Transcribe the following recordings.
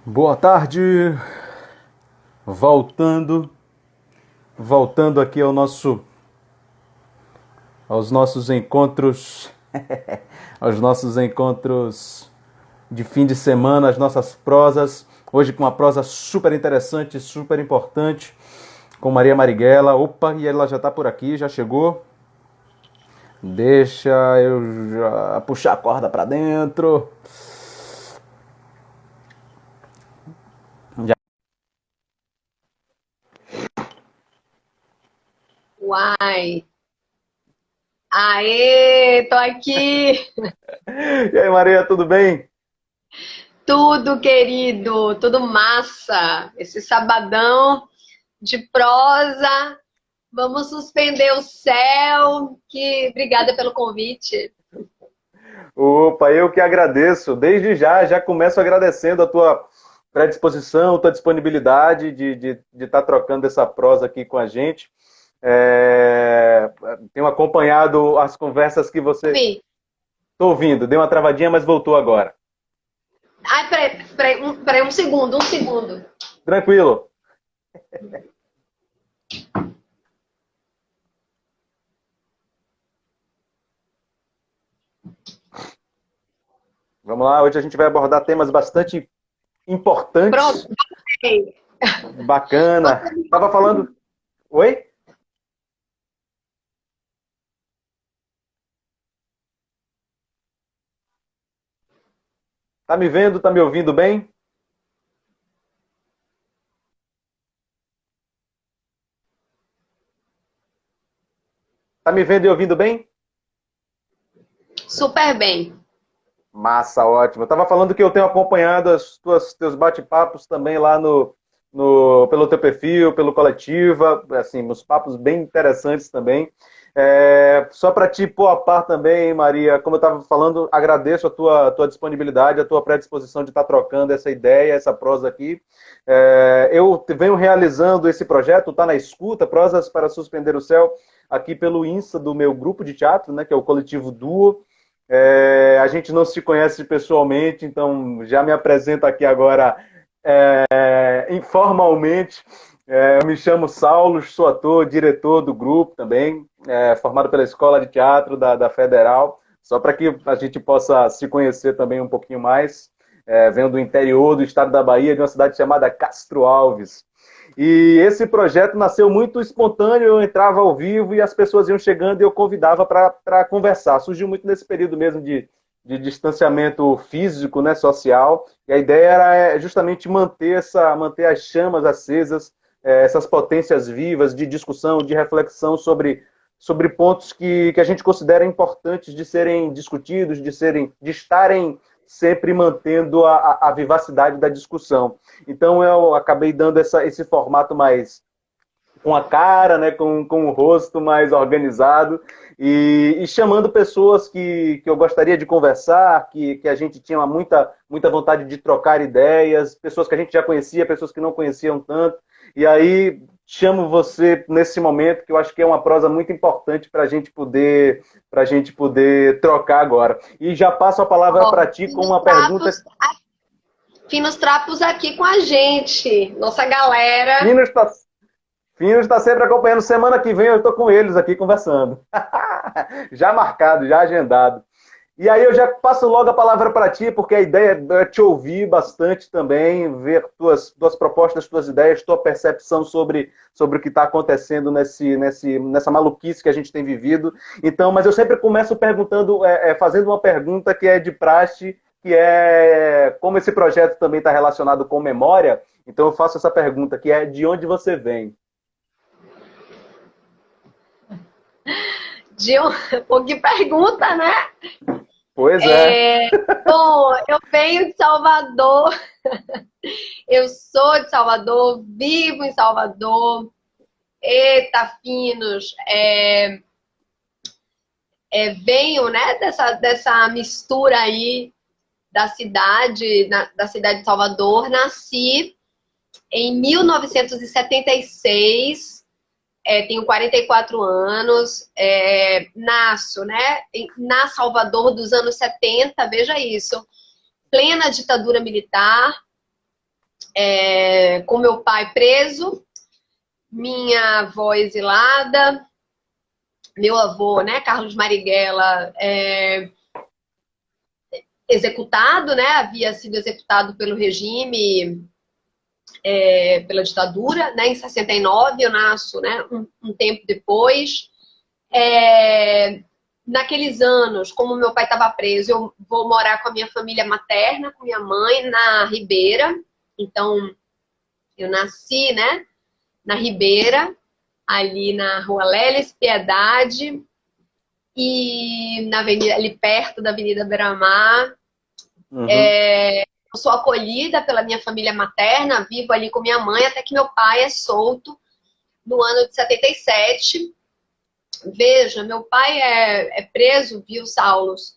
Boa tarde, voltando, voltando aqui aos nossos encontros, aos nossos encontros de fim de semana, as nossas prosas. Hoje com uma prosa super interessante, super importante, com Maria Marighella. Opa, e ela já está por aqui, já chegou. Deixa eu já puxar a corda para dentro. Já. Uai! Aê, tô aqui! E aí, Maria, tudo bem? Tudo, querido, tudo massa! Esse sabadão de prosa, vamos suspender o céu. Obrigada pelo convite. Opa, eu que agradeço. Desde já começo agradecendo a tua predisposição, tua disponibilidade de estar trocando essa prosa aqui com a gente. Tenho acompanhado as conversas que você... Vi. Estou ouvindo, deu uma travadinha, mas voltou agora. Ai, peraí, um segundo, um segundo. Tranquilo. Vamos lá, hoje a gente vai abordar temas bastante Pronto, importantes, voltei. bacana. Você me Tava falando... Oi? Tá me vendo, tá me ouvindo bem? Tá me vendo e ouvindo bem? super bem. Massa, ótimo. Eu estava falando que eu tenho acompanhado teus bate-papos também lá pelo teu perfil, pelo Coletiva, assim, uns papos bem interessantes também. Só para te pôr a par também, Maria, como eu estava falando, agradeço a tua disponibilidade, a tua predisposição de estar trocando essa ideia, essa prosa aqui. Eu venho realizando esse projeto, tá na escuta, Prosas para Suspender o Céu, aqui pelo Insta do meu grupo de teatro, né, que é o Coletivo Duo. A gente não se conhece pessoalmente, então já me apresento aqui agora informalmente. Eu me chamo Saulo, sou ator, diretor do grupo também, formado pela Escola de Teatro da Federal, só para que a gente possa se conhecer também um pouquinho mais. Venho do interior do estado da Bahia, de uma cidade chamada Castro Alves. E esse projeto nasceu muito espontâneo, eu entrava ao vivo e as pessoas iam chegando e eu convidava para conversar. Surgiu muito nesse período mesmo de distanciamento físico, né, social, e a ideia era justamente manter as chamas acesas, essas potências vivas de discussão, de reflexão sobre pontos que a gente considera importantes de serem discutidos, de estarem sempre mantendo a vivacidade da discussão. Então eu acabei dando esse formato mais com a cara, né, com o rosto mais organizado e chamando pessoas que eu gostaria de conversar, que a gente tinha muita vontade de trocar ideias, pessoas que a gente já conhecia, pessoas que não conheciam tanto. E aí chamo você nesse momento, que eu acho que é uma prosa muito importante para a gente poder trocar agora. E já passo a palavra Ó, para ti com uma pergunta. finos trapos aqui com a gente, nossa galera. Fino está, Fino está sempre acompanhando. Semana que vem eu estou com eles aqui conversando. Já marcado, já agendado. E aí eu já passo logo a palavra para ti, porque a ideia é te ouvir bastante também, ver tuas propostas, tuas ideias, tua percepção sobre o que está acontecendo nessa maluquice que a gente tem vivido. Então, mas eu sempre começo perguntando, fazendo uma pergunta que é de praxe, que é como esse projeto também está relacionado com memória. Então eu faço essa pergunta, que é de onde você vem? Pô, que pergunta, né? Pois é. Bom, eu venho de Salvador, eu sou de Salvador, vivo em Salvador. Eita, finos, venho, né, dessa mistura aí da cidade, da cidade de Salvador. Nasci em 1976. Tenho 44 anos, nasço, né, na Salvador dos anos 70, veja isso, plena ditadura militar, com meu pai preso, minha avó exilada, meu avô, né, Carlos Marighella, executado, né, havia sido executado pelo regime, pela ditadura, né, em 69, eu nasço, né, um tempo depois. Naqueles anos, como meu pai estava preso, eu vou morar com a minha família materna, com minha mãe, na Ribeira. Então, eu nasci, né, na Ribeira, ali na Rua Lélis Piedade, e na avenida, ali perto da Avenida Beira-Mar. Eu sou acolhida pela minha família materna, vivo ali com minha mãe, até que meu pai é solto no ano de 77. Veja, meu pai é preso, viu, Saulos,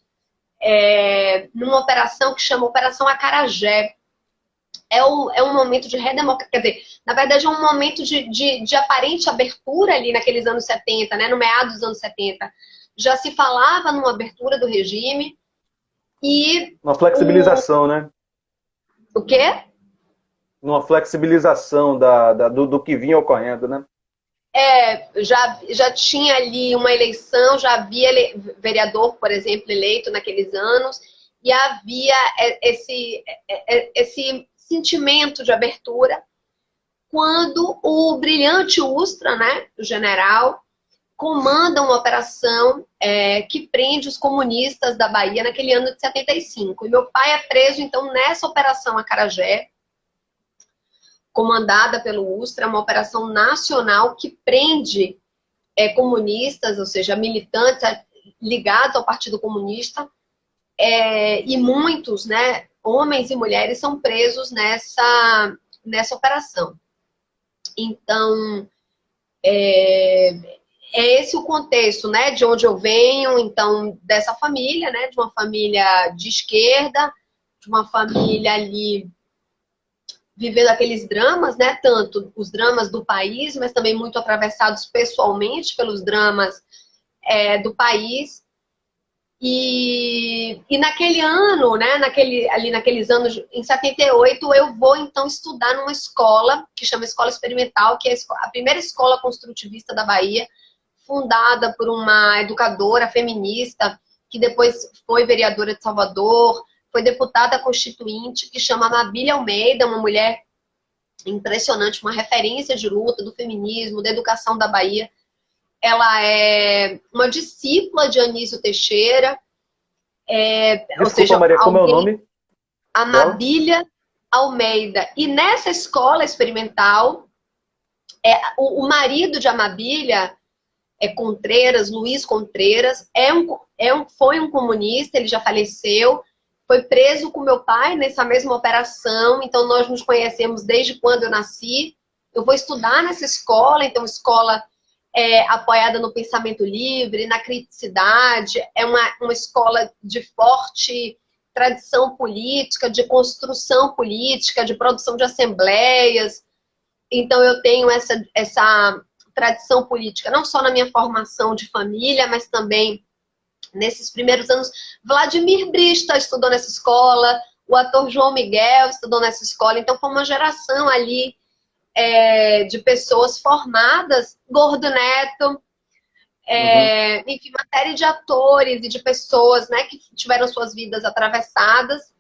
numa operação que chama Operação Acarajé. É um momento de redemocratização, quer dizer, na verdade é um momento de aparente abertura ali naqueles anos 70, né, no meado dos anos 70. Já se falava numa abertura do regime e... Uma flexibilização, né? O quê? Uma flexibilização do que vinha ocorrendo, né? Já tinha ali uma eleição, já havia vereador, por exemplo, eleito naqueles anos, e havia esse sentimento de abertura quando o brilhante Ustra, né, o general, comanda uma operação que prende os comunistas da Bahia naquele ano de 75. E meu pai é preso, então, nessa operação Acarajé, comandada pelo Ustra, uma operação nacional que prende comunistas, ou seja, militantes ligados ao Partido Comunista, e muitos, né, homens e mulheres são presos nessa operação. Então, é esse o contexto, né, de onde eu venho, então, dessa família, né, de uma família de esquerda, de uma família ali vivendo aqueles dramas, né, tanto os dramas do país, mas também muito atravessados pessoalmente pelos dramas do país. E naquele ano, né, naqueles anos, em 78, eu vou então estudar numa escola que chama Escola Experimental, que é a primeira escola construtivista da Bahia, fundada por uma educadora feminista, que depois foi vereadora de Salvador, foi deputada constituinte, que chama Amabília Almeida, uma mulher impressionante, uma referência de luta do feminismo, da educação da Bahia. Ela é uma discípula de Anísio Teixeira. Desculpa, ou seja, Maria, como é o nome? Amabília Almeida. E nessa escola experimental, o marido de Amabília, Contreras, Luiz Contreras, foi um comunista, ele já faleceu, foi preso com meu pai nessa mesma operação, então nós nos conhecemos desde quando eu nasci. Eu vou estudar nessa escola, então escola apoiada no pensamento livre, na criticidade, é uma escola de forte tradição política, de construção política, de produção de assembleias. Então eu tenho essa tradição política, não só na minha formação de família, mas também nesses primeiros anos. Vladimir Brista estudou nessa escola, o ator João Miguel estudou nessa escola, então foi uma geração ali de pessoas formadas, Gordo Neto, enfim, uma série de atores e de pessoas, né, que tiveram suas vidas atravessadas,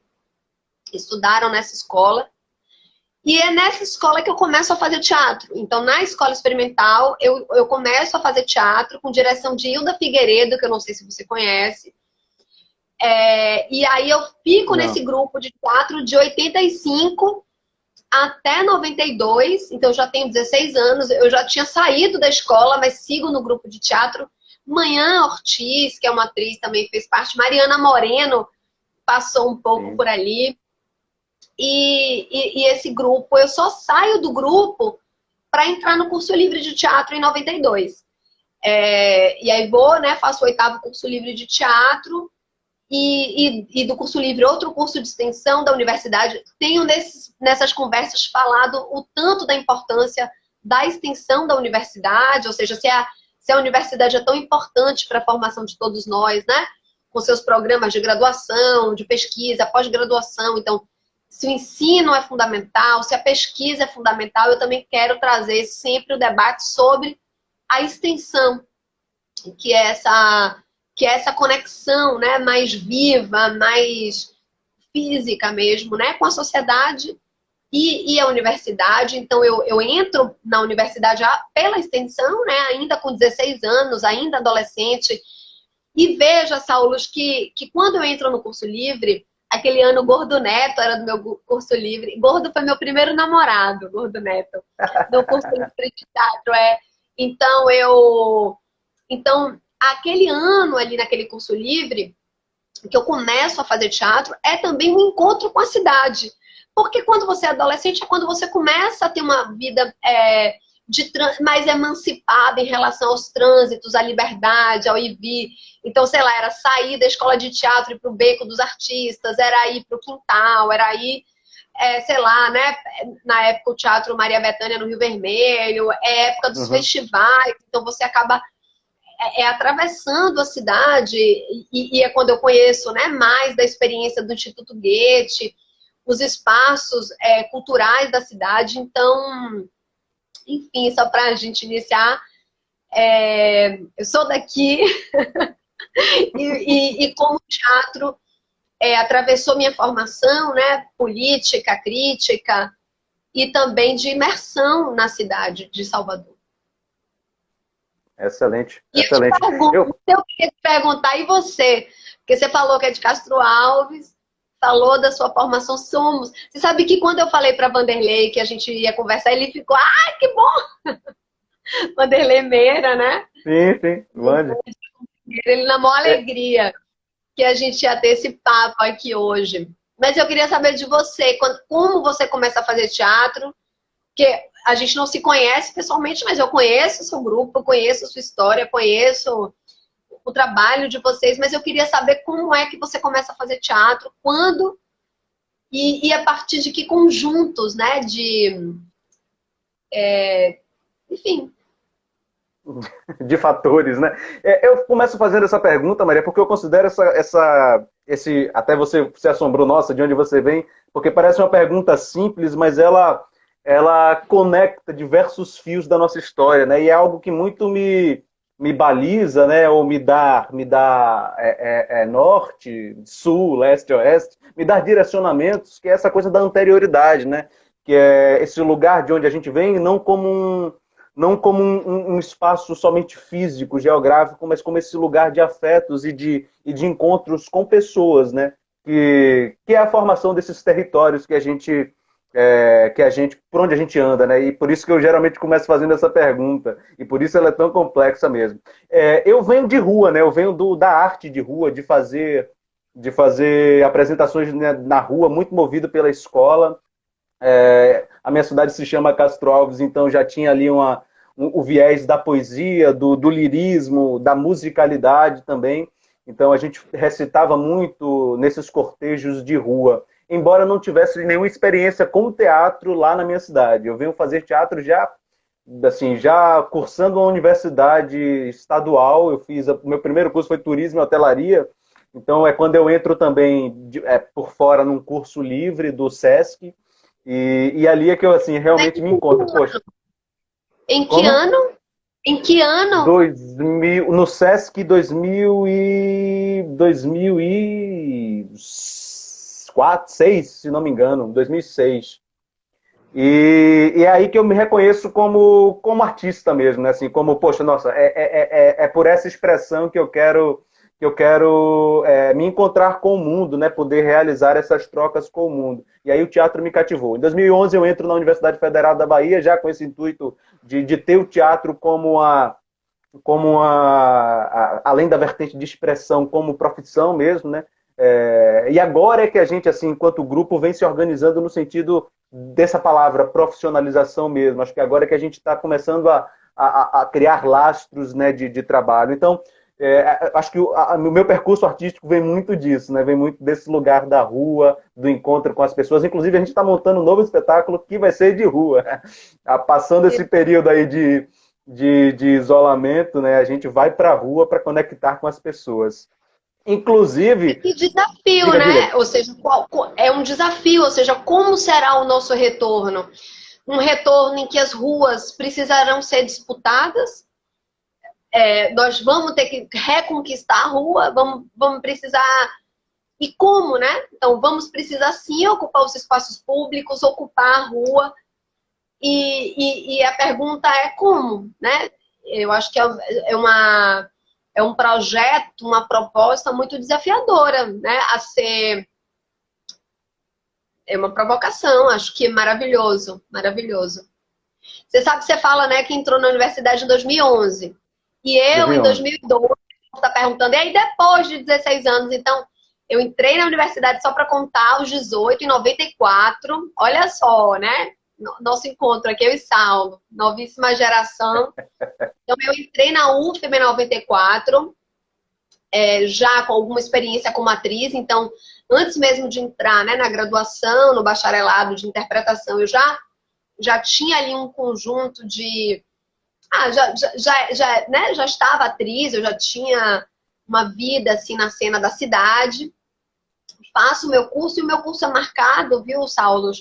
estudaram nessa escola. E é nessa escola que eu começo a fazer teatro. Então, na escola experimental, eu começo a fazer teatro com direção de Hilda Figueiredo, que eu não sei se você conhece. E aí eu fico nesse grupo de teatro de 85 até 92. Então, eu já tenho 16 anos. Eu já tinha saído da escola, mas sigo no grupo de teatro. Manhã Ortiz, que é uma atriz, também fez parte. Mariana Moreno passou um pouco por ali. E esse grupo, eu só saio do grupo para entrar no curso livre de teatro em 92. E aí vou, né, faço o 8º curso livre de teatro e do curso livre outro curso de extensão da universidade. Tenho nessas conversas falado o tanto da importância da extensão da universidade, ou seja, se a universidade é tão importante para a formação de todos nós, né, com seus programas de graduação, de pesquisa, pós-graduação. Então, se o ensino é fundamental, se a pesquisa é fundamental, eu também quero trazer sempre o debate sobre a extensão, que é essa conexão, né, mais viva, mais física mesmo, né, com a sociedade e a universidade. Então, eu entro na universidade pela extensão, né, ainda com 16 anos, ainda adolescente, e veja, Saulos, que quando eu entro no curso livre, aquele ano Gordo Neto era do meu curso livre. Gordo foi meu primeiro namorado, Gordo Neto, no curso livre de teatro. Então, aquele ano ali naquele curso livre, que eu começo a fazer teatro, é também um encontro com a cidade. Porque quando você é adolescente, é quando você começa a ter uma vida mais emancipada em relação aos trânsitos, à liberdade, ao ir e vir. Então, sei lá, era sair da escola de teatro e ir para o Beco dos Artistas, era ir para o Quintal, era ir, sei lá, né? Na época o Teatro Maria Bethânia no Rio Vermelho, é época dos festivais, então você acaba atravessando a cidade, e é quando eu conheço, né, mais da experiência do Instituto Goethe, os espaços culturais da cidade. Então, enfim, só para a gente iniciar, eu sou daqui e como o teatro atravessou minha formação, né, política, crítica e também de imersão na cidade de Salvador. Excelente, E excelente. eu queria te perguntar, e você? Porque você falou que é de Castro Alves, falou da sua formação Somos. Você sabe que quando eu falei para Vanderlei que a gente ia conversar, ele ficou, que bom! Vanderlei Meira, né? Sim, sim, Vander. Ele na maior alegria que a gente ia ter esse papo aqui hoje. Mas eu queria saber de você, como você começa a fazer teatro, porque a gente não se conhece pessoalmente, mas eu conheço o seu grupo, eu conheço a sua história, conheço o trabalho de vocês, mas eu queria saber como é que você começa a fazer teatro, quando e a partir de que conjuntos, né, enfim. De fatores, né? Eu começo fazendo essa pergunta, Maria, porque eu considero até você se assombrou, nossa, de onde você vem, porque parece uma pergunta simples, mas ela conecta diversos fios da nossa história, né? E é algo que muito me baliza, né? Ou me dá norte, sul, leste, oeste, me dá direcionamentos, que é essa coisa da anterioridade, né? Que é esse lugar de onde a gente vem, não como um espaço somente físico, geográfico, mas como esse lugar de afetos e de encontros com pessoas, né? Que é a formação desses territórios que a gente, por onde a gente anda, né? E por isso que eu geralmente começo fazendo essa pergunta, e por isso ela é tão complexa mesmo. Eu venho de rua, né? Eu venho da arte de rua, de fazer apresentações na rua, muito movido pela escola. A minha cidade se chama Castro Alves, então já tinha ali o viés da poesia, do lirismo, da musicalidade também. Então a gente recitava muito nesses cortejos de rua, embora não tivesse nenhuma experiência com teatro lá na minha cidade. Eu venho fazer teatro já cursando uma universidade estadual. O meu primeiro curso foi turismo e hotelaria. Então é quando eu entro também por fora num curso livre do Sesc. E ali é que eu assim, realmente me encontro. Poxa, em que ano? Em que ano? 2000, no Sesc 2004, 2006, se não me engano, 2006. E é aí que eu me reconheço como artista mesmo, né? Assim, como, poxa, nossa, é por essa expressão que eu quero me encontrar com o mundo, né? Poder realizar essas trocas com o mundo. E aí o teatro me cativou. Em 2011 eu entro na Universidade Federal da Bahia, já com esse intuito de ter o teatro além da vertente de expressão, como profissão mesmo, né? E agora é que a gente, assim, enquanto grupo, vem se organizando no sentido dessa palavra, profissionalização mesmo. Acho que agora é que a gente está começando a criar lastros, né, de trabalho. Então, acho que o meu percurso artístico vem muito disso, né? Vem muito desse lugar da rua, do encontro com as pessoas. Inclusive, a gente está montando um novo espetáculo que vai ser de rua. Passando esse período aí de isolamento, né? A gente vai para a rua para conectar com as pessoas. Inclusive... Que desafio, Diga, né? diga. Ou seja, é um desafio, ou seja, como será o nosso retorno? Um retorno em que as ruas precisarão ser disputadas, nós vamos ter que reconquistar a rua, vamos precisar... E como, né? Então, vamos precisar sim ocupar os espaços públicos, ocupar a rua. E a pergunta é como, né? Eu acho que é um projeto, uma proposta muito desafiadora, né? É uma provocação, acho que é maravilhoso, maravilhoso. Você sabe que você fala, né, que entrou na universidade em 2011. E eu, em 2011. 2012, está perguntando, e aí depois de 16 anos, então, eu entrei na universidade só para contar os 18, em 94, olha só, né? Nosso encontro aqui, eu e Saulo, novíssima geração. Então, eu entrei na UFM em 94, já com alguma experiência como atriz, então, antes mesmo de entrar, né, na graduação, no bacharelado de interpretação, eu já tinha ali um conjunto de... já estava atriz, eu já tinha uma vida, assim, na cena da cidade. Faço o meu curso, e o meu curso é marcado, viu, Saulo,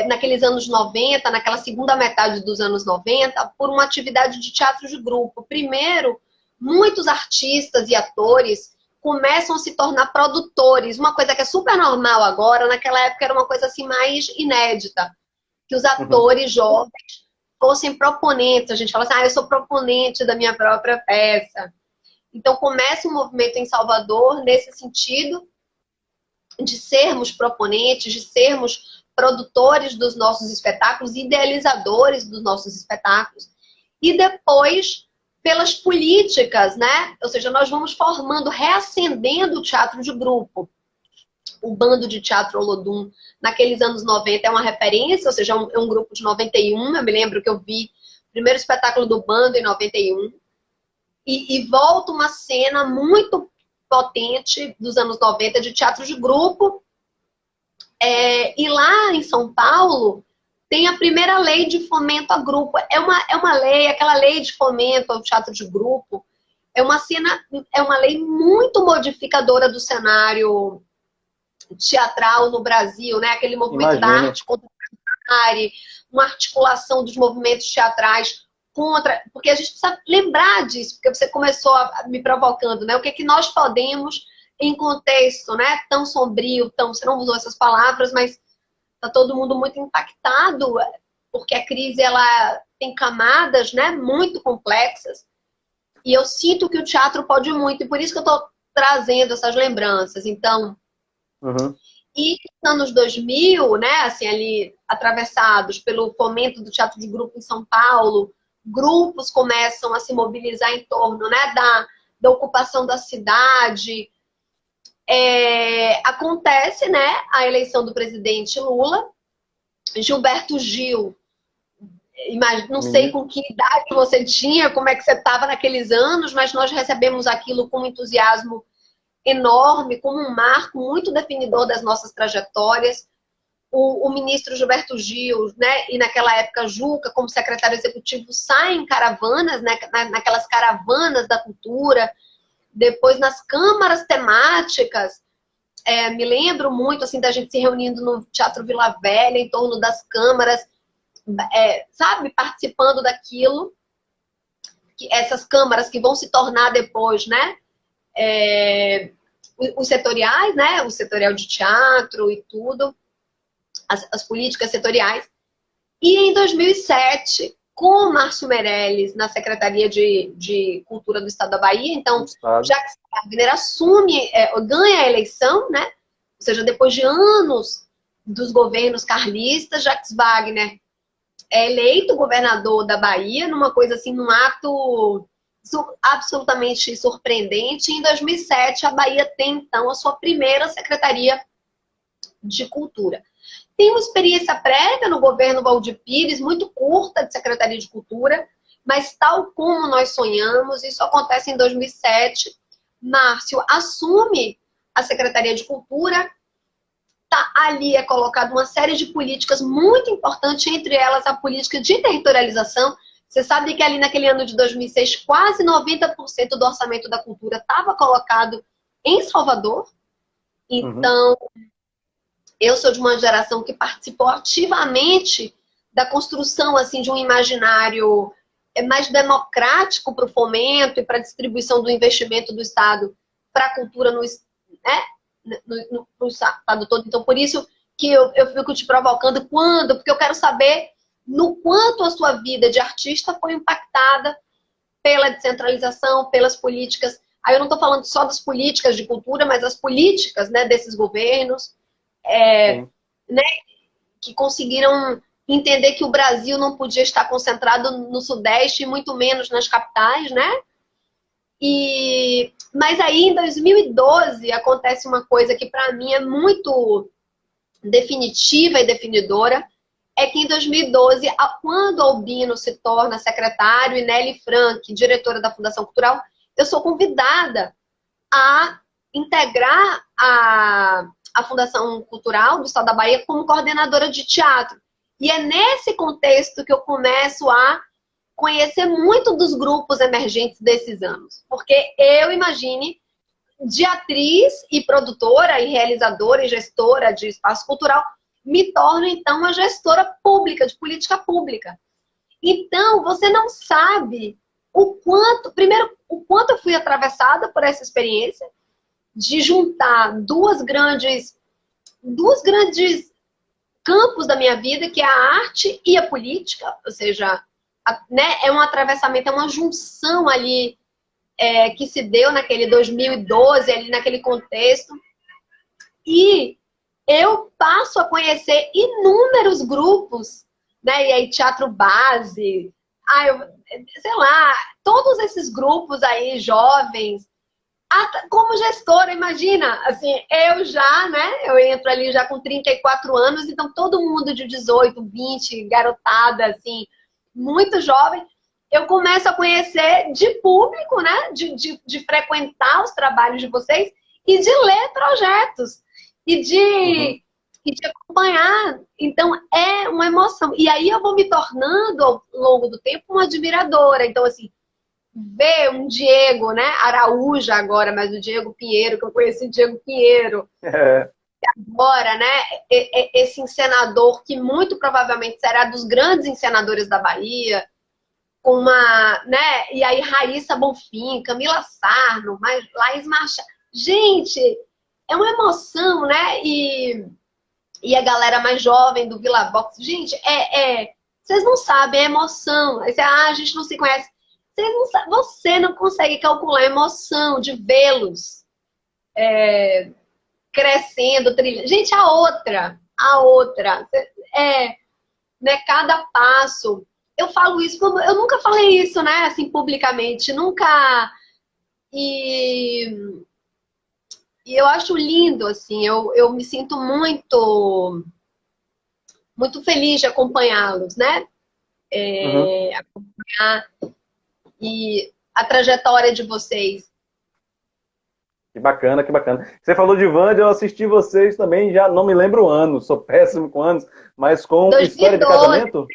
naqueles anos 90, naquela segunda metade dos anos 90, por uma atividade de teatro de grupo. Primeiro, muitos artistas e atores começam a se tornar produtores, uma coisa que é super normal agora, naquela época era uma coisa assim mais inédita, que os atores jovens fossem proponentes. A gente fala assim, eu sou proponente da minha própria peça. Então começa um movimento em Salvador nesse sentido de sermos proponentes, de sermos produtores dos nossos espetáculos, idealizadores dos nossos espetáculos. E depois, pelas políticas, né? Ou seja, nós vamos formando, reacendendo o teatro de grupo. O Bando de Teatro Olodum, naqueles anos 90, é uma referência, ou seja, é um grupo de 91. Eu me lembro que eu vi o primeiro espetáculo do Bando em 91. E volta uma cena muito potente dos anos 90 de teatro de grupo. E lá em São Paulo tem a primeira lei de fomento a grupo. É uma lei, aquela lei de fomento ao teatro de grupo, é uma lei muito modificadora do cenário teatral no Brasil, né? Aquele movimento da arte contemporânea, uma articulação dos movimentos teatrais contra... Porque a gente precisa lembrar disso, porque você começou me provocando, né? O que é que nós podemos, em contexto, né, tão sombrio, você não usou essas palavras, mas está todo mundo muito impactado, porque a crise ela tem camadas, né, muito complexas, e eu sinto que o teatro pode muito, e por isso que eu estou trazendo essas lembranças. Então, e nos anos 2000, né, assim, ali atravessados pelo fomento do teatro de grupo em São Paulo, grupos começam a se mobilizar em torno, né, da ocupação da cidade. Acontece, né, a eleição do presidente Lula. Gilberto Gil, não sei com que idade você tinha, como é que você estava naqueles anos, mas nós recebemos aquilo com um entusiasmo enorme, como um marco muito definidor das nossas trajetórias. O ministro Gilberto Gil, né, e naquela época Juca, como secretário executivo, saem em caravanas, né, naquelas caravanas da cultura, depois nas câmaras temáticas. Me lembro muito assim da gente se reunindo no Teatro Vila Velha, em torno das câmaras, sabe, participando daquilo, essas câmaras que vão se tornar depois, né, os setoriais, né, o setorial de teatro e tudo, as políticas setoriais. E em 2007, com o Márcio Meirelles na Secretaria de Cultura do Estado da Bahia, então Jacques Wagner assume, ganha a eleição, né? Ou seja, depois de anos dos governos carlistas, Jacques Wagner é eleito governador da Bahia, numa coisa assim, num ato absolutamente surpreendente. Em 2007, a Bahia tem, então, a sua primeira Secretaria de Cultura. Tem uma experiência prévia no governo Waldir Pires, muito curta, de Secretaria de Cultura, mas tal como nós sonhamos, isso acontece em 2007. Márcio assume a Secretaria de Cultura, ali colocada uma série de políticas muito importantes, entre elas a política de territorialização. Você sabe que ali naquele ano de 2006, quase 90% do orçamento da cultura estava colocado em Salvador. Uhum. Então, eu sou de uma geração que participou ativamente da construção assim, de um imaginário mais democrático para o fomento e para a distribuição do investimento do Estado para a cultura no Estado todo. Então, por isso que eu fico te provocando quando, porque eu quero saber no quanto a sua vida de artista foi impactada pela descentralização, pelas políticas. Aí eu não estou falando só das políticas de cultura, mas as políticas, né, desses governos, né, que conseguiram entender que o Brasil não podia estar concentrado no Sudeste, e muito menos nas capitais, né? Mas aí, em 2012, acontece uma coisa que para mim é muito definitiva e definidora, é que em 2012, quando Albino se torna secretário e Nelly Frank, diretora da Fundação Cultural, eu sou convidada a integrar a Fundação Cultural do Estado da Bahia como coordenadora de teatro. E é nesse contexto que eu começo a conhecer muito dos grupos emergentes desses anos. Porque eu, imagine, de atriz e produtora e realizadora e gestora de espaço cultural, me torno, então, uma gestora pública, de política pública. Então, você não sabe o quanto... Primeiro, o quanto eu fui atravessada por essa experiência de juntar duas grandes campos da minha vida, que é a arte e a política, ou seja, né, é um atravessamento, é uma junção ali que se deu naquele 2012, ali naquele contexto. E eu passo a conhecer inúmeros grupos, né? E aí teatro base, sei lá, todos esses grupos aí jovens, como gestora, imagina, assim, eu já, né, eu entro ali já com 34 anos, então todo mundo de 18, 20, garotada, assim, muito jovem, eu começo a conhecer de público, né, de frequentar os trabalhos de vocês e de ler projetos e de acompanhar. Então, é uma emoção. E aí eu vou me tornando, ao longo do tempo, uma admiradora. Então, assim, ver um Diego, né, Araújo agora, mas o Diego Pinheiro, que eu conheci o Diego Pinheiro, agora, né, esse encenador que muito provavelmente será dos grandes encenadores da Bahia, com uma, né, e aí Raíssa Bonfim, Camila Sarno, Laís Machado. Gente, é uma emoção, né, e a galera mais jovem do Vila Box, gente, vocês não sabem a emoção, aí a gente não se conhece. Você não consegue calcular a emoção de vê-los crescendo, trilhando. Gente, a outra, né, cada passo. Eu falo isso, eu nunca falei isso, né, assim, publicamente, nunca. E eu acho lindo, assim, eu me sinto muito, muito feliz de acompanhá-los, né? Acompanhar e a trajetória de vocês. Que bacana, que bacana. Você falou de Wanda, eu assisti vocês também, já não me lembro o ano, sou péssimo com anos, mas com 2012, História de Casamento?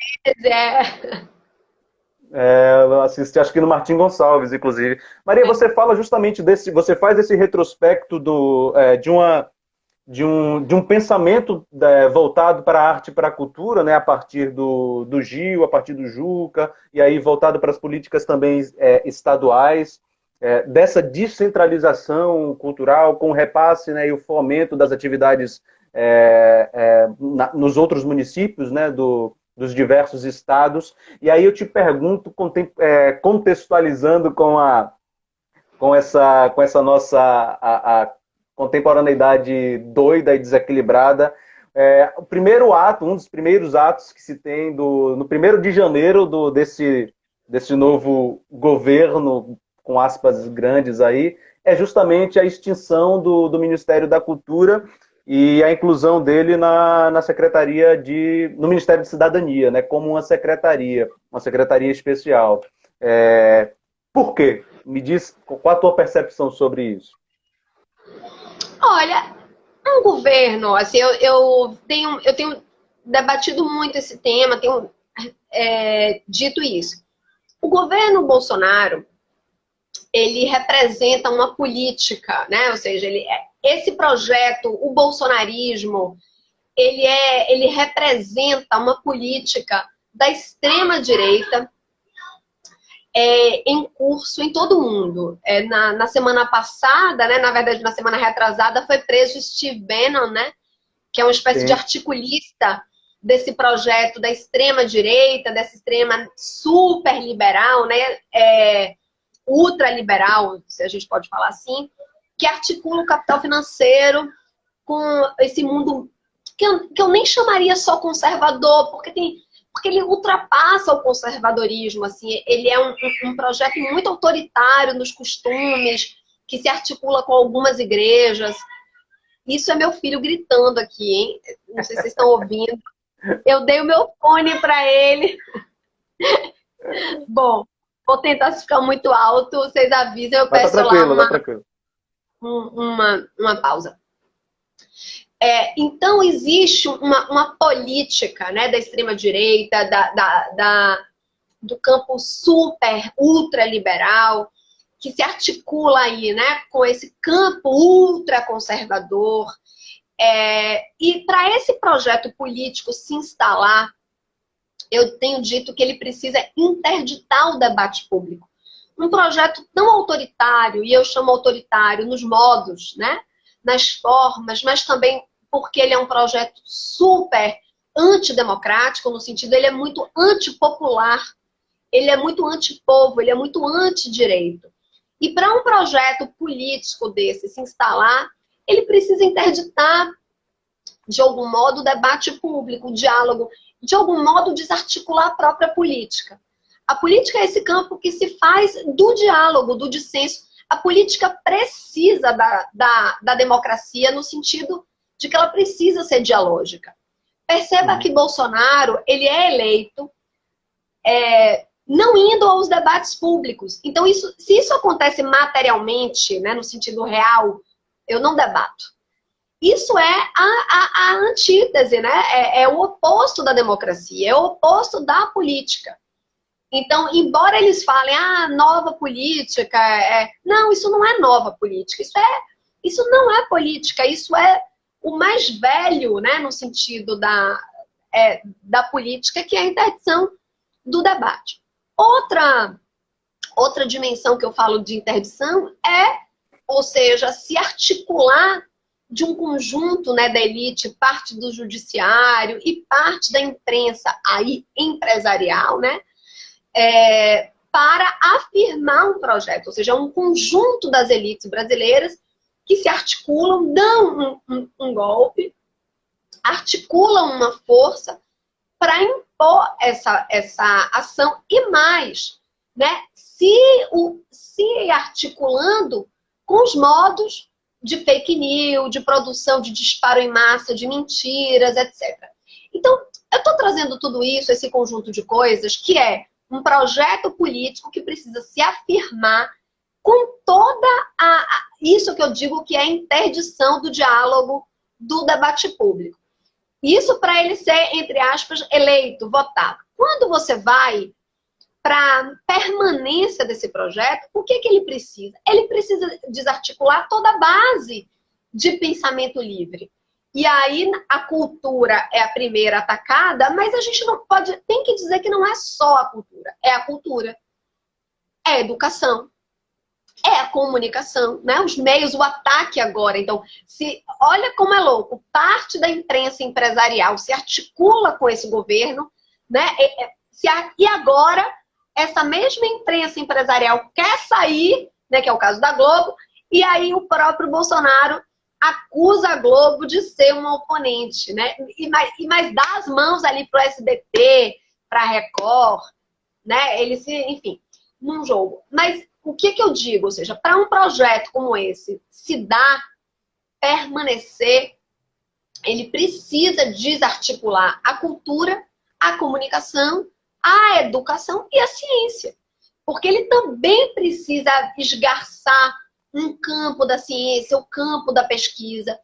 Eu assisti, acho que no Martim Gonçalves, inclusive. Maria, você fala justamente você faz esse retrospecto de um pensamento voltado para a arte e para a cultura, né, a partir do Gil, a partir do Juca, e aí voltado para as políticas também estaduais, dessa descentralização cultural, com o repasse, né, e o fomento das atividades nos outros municípios, né, dos diversos estados. E aí eu te pergunto, contextualizando com essa nossa a contemporaneidade doida e desequilibrada, o primeiro ato, um dos primeiros atos que se tem no 1º de janeiro desse novo governo, com aspas grandes aí, é justamente a extinção do Ministério da Cultura e a inclusão dele na Secretaria no Ministério de Cidadania, né, como uma secretaria especial. Por quê? Me diz qual a tua percepção sobre isso. Olha, um governo, assim, eu tenho debatido muito esse tema, tenho dito isso. O governo Bolsonaro, ele representa uma política, né? Ou seja, esse projeto, o bolsonarismo, ele representa uma política da extrema-direita em curso em todo o mundo. Na semana passada, né, na verdade, na semana retrasada, foi preso Steve Bannon, né, que é uma espécie de articulista desse projeto da extrema-direita, dessa extrema super-liberal, né, ultraliberal, se a gente pode falar assim, que articula o capital financeiro com esse mundo que eu nem chamaria só conservador, porque ele ultrapassa o conservadorismo, assim, ele é um projeto muito autoritário nos costumes, que se articula com algumas igrejas. Isso é meu filho gritando aqui, hein? Não sei se vocês estão ouvindo. Eu dei o meu fone para ele. Bom, vou tentar se ficar muito alto, vocês avisam, eu peço uma pausa. Então, existe uma política, né, da extrema-direita, do campo super, ultraliberal, que se articula aí, né, com esse campo ultraconservador. E para esse projeto político se instalar, eu tenho dito que ele precisa interditar o debate público. Um projeto tão autoritário, e eu chamo autoritário nos modos, né, nas formas, mas também porque ele é um projeto super antidemocrático, no sentido, ele é muito antipopular, ele é muito antipovo, ele é muito antidireito. E para um projeto político desse se instalar, ele precisa interditar, de algum modo, o debate público, o diálogo, de algum modo desarticular a própria política. A política é esse campo que se faz do diálogo, do dissenso. A política precisa da democracia no sentido de que ela precisa ser dialógica. Perceba que Bolsonaro, ele é eleito não indo aos debates públicos. Então, se isso acontece materialmente, né, no sentido real, eu não debato. Isso é a antítese, né? É o oposto da democracia, é o oposto da política. Então, embora eles falem, nova política, não, isso não é nova política, isso não é política, isso é o mais velho, né, no sentido da política, que é a interdição do debate. Outra dimensão que eu falo de interdição ou seja, se articular de um conjunto, né, da elite, parte do judiciário e parte da imprensa aí empresarial, né, para afirmar um projeto, ou seja, um conjunto das elites brasileiras que se articulam, dão um golpe, articulam uma força para impor essa ação e mais, né, se articulando com os modos de fake news, de produção de disparo em massa, de mentiras, etc. Então, eu estou trazendo tudo isso, esse conjunto de coisas, que é um projeto político que precisa se afirmar com toda isso que eu digo que é a interdição do diálogo, do debate público. Isso para ele ser, entre aspas, eleito, votado. Quando você vai para a permanência desse projeto, o que ele precisa? Ele precisa desarticular toda a base de pensamento livre. E aí a cultura é a primeira atacada, mas a gente não pode, tem que dizer que não é só a cultura. É a cultura, é a educação, é a comunicação, né? Os meios, o ataque agora. Então, olha como é louco, parte da imprensa empresarial se articula com esse governo, né? E agora, essa mesma imprensa empresarial quer sair, né, que é o caso da Globo, e aí o próprio Bolsonaro acusa a Globo de ser uma oponente, né? Mas dá as mãos ali para o SBT, para a Record, né? Enfim, num jogo. Mas o que eu digo? Ou seja, para um projeto como esse se permanecer, ele precisa desarticular a cultura, a comunicação, a educação e a ciência. Porque ele também precisa esgarçar um campo da ciência, o campo da pesquisa.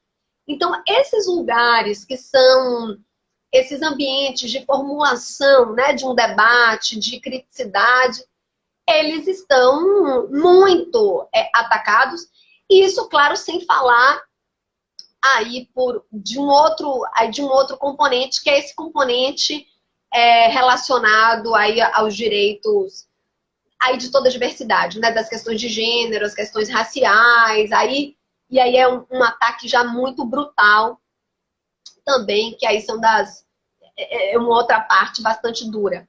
Então, esses lugares que são esses ambientes de formulação, né, de um debate, de criticidade, eles estão muito atacados. E isso, claro, sem falar aí de um outro componente, que é esse componente relacionado aí aos direitos aí de toda a diversidade, né? Das questões de gênero, as questões raciais, e aí é um ataque já muito brutal também, que aí são uma outra parte bastante dura.